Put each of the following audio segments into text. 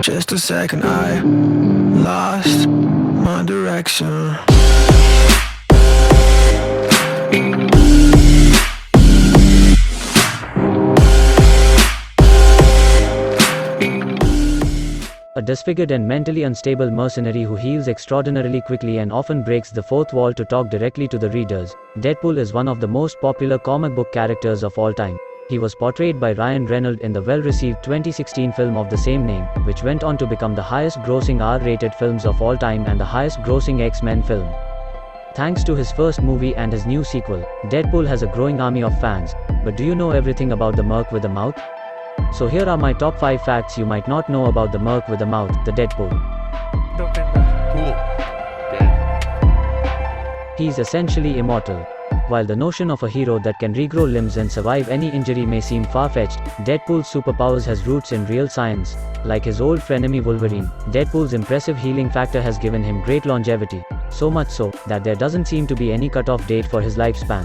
Just a second, I lost my direction. A disfigured and mentally unstable mercenary who heals extraordinarily quickly and often breaks the fourth wall to talk directly to the readers, Deadpool is one of the most popular comic book characters of all time. He was portrayed by Ryan Reynolds in the well-received 2016 film of the same name, which went on to become the highest-grossing R-rated films of all time and the highest-grossing X-Men film. Thanks to his first movie and his new sequel, Deadpool has a growing army of fans. But do you know everything about the Merc with a mouth? So here are my top 5 facts you might not know about the Merc with a mouth, the Deadpool. Cool. Dead. He is essentially immortal. While the notion of a hero that can regrow limbs and survive any injury may seem far-fetched, Deadpool's superpowers has roots in real science. Like his old frenemy Wolverine, Deadpool's impressive healing factor has given him great longevity. So much so, that there doesn't seem to be any cut-off date for his lifespan.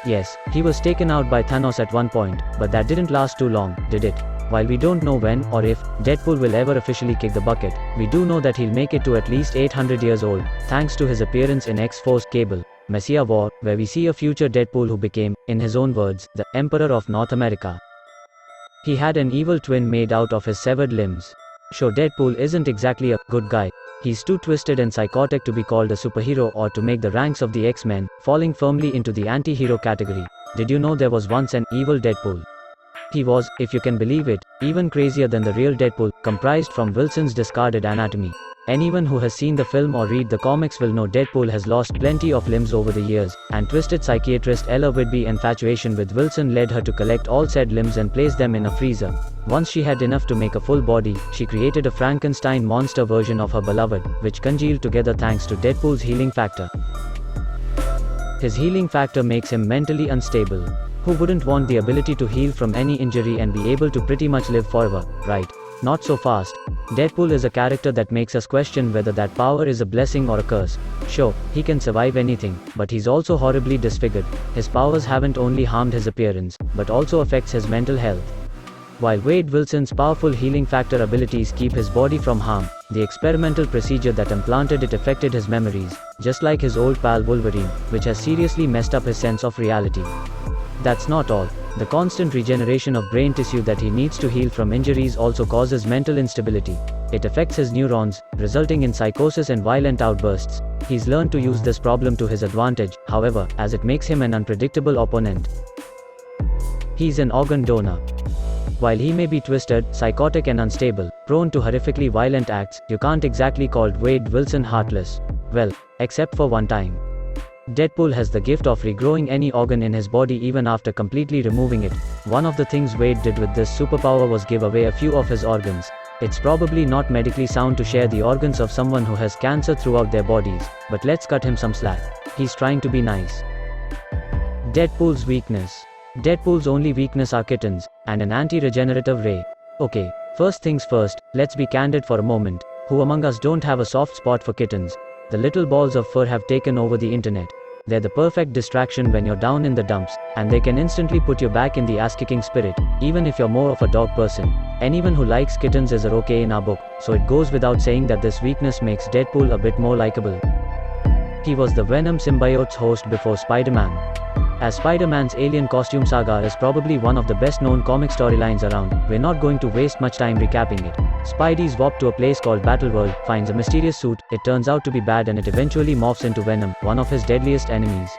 Yes, he was taken out by Thanos at one point, but that didn't last too long, did it? While we don't know when, or if, Deadpool will ever officially kick the bucket, we do know that he'll make it to at least 800 years old, thanks to his appearance in X-Force Cable, Messiah War, where we see a future Deadpool who became, in his own words, the Emperor of North America. He had an evil twin made out of his severed limbs. Sure, Deadpool isn't exactly a good guy. He's too twisted and psychotic to be called a superhero or to make the ranks of the X-Men, falling firmly into the anti-hero category. Did you know there was once an evil Deadpool? He was, if you can believe it, even crazier than the real Deadpool, comprised from Wilson's discarded anatomy. Anyone who has seen the film or read the comics will know Deadpool has lost plenty of limbs over the years, and twisted psychiatrist Ella Whitby's infatuation with Wilson led her to collect all said limbs and place them in a freezer. Once she had enough to make a full body, she created a Frankenstein monster version of her beloved, which congealed together thanks to Deadpool's healing factor. His healing factor makes him mentally unstable. Who wouldn't want the ability to heal from any injury and be able to pretty much live forever, right? Not so fast. Deadpool is a character that makes us question whether that power is a blessing or a curse. Sure, he can survive anything, but he's also horribly disfigured. His powers haven't only harmed his appearance, but also affects his mental health. While Wade Wilson's powerful healing factor abilities keep his body from harm, the experimental procedure that implanted it affected his memories, just like his old pal Wolverine, which has seriously messed up his sense of reality. That's not all. The constant regeneration of brain tissue that he needs to heal from injuries also causes mental instability. It affects his neurons, resulting in psychosis and violent outbursts. He's learned to use this problem to his advantage, however, as it makes him an unpredictable opponent. He's an organ donor. While he may be twisted, psychotic and unstable, prone to horrifically violent acts, you can't exactly call Wade Wilson heartless. Well, except for one time. Deadpool has the gift of regrowing any organ in his body even after completely removing it. One of the things Wade did with this superpower was give away a few of his organs. It's probably not medically sound to share the organs of someone who has cancer throughout their bodies, but let's cut him some slack. He's trying to be nice. Deadpool's weakness. Deadpool's only weakness are kittens, and an anti-regenerative ray. Okay, first things first, let's be candid for a moment. Who among us don't have a soft spot for kittens? The little balls of fur have taken over the internet. They're the perfect distraction when you're down in the dumps, and they can instantly put you back in the ass-kicking spirit, even if you're more of a dog person. Anyone who likes kittens is okay in our book, so it goes without saying that this weakness makes Deadpool a bit more likable. He was the Venom symbiote's host before Spider-Man. As Spider-Man's alien costume saga is probably one of the best-known comic storylines around, we're not going to waste much time recapping it. Spidey's warped to a place called Battleworld, finds a mysterious suit, it turns out to be bad and it eventually morphs into Venom, one of his deadliest enemies.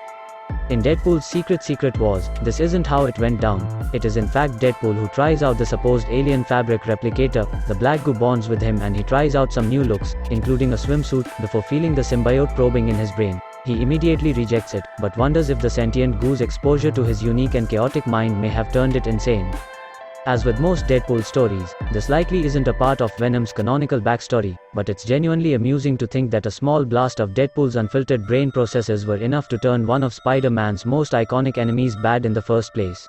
In Deadpool's Secret Wars, this isn't how it went down. It is in fact Deadpool who tries out the supposed alien fabric replicator, the black goo bonds with him and he tries out some new looks, including a swimsuit, before feeling the symbiote probing in his brain. He immediately rejects it, but wonders if the sentient goo's exposure to his unique and chaotic mind may have turned it insane. As with most Deadpool stories, this likely isn't a part of Venom's canonical backstory, but it's genuinely amusing to think that a small blast of Deadpool's unfiltered brain processes were enough to turn one of Spider-Man's most iconic enemies bad in the first place.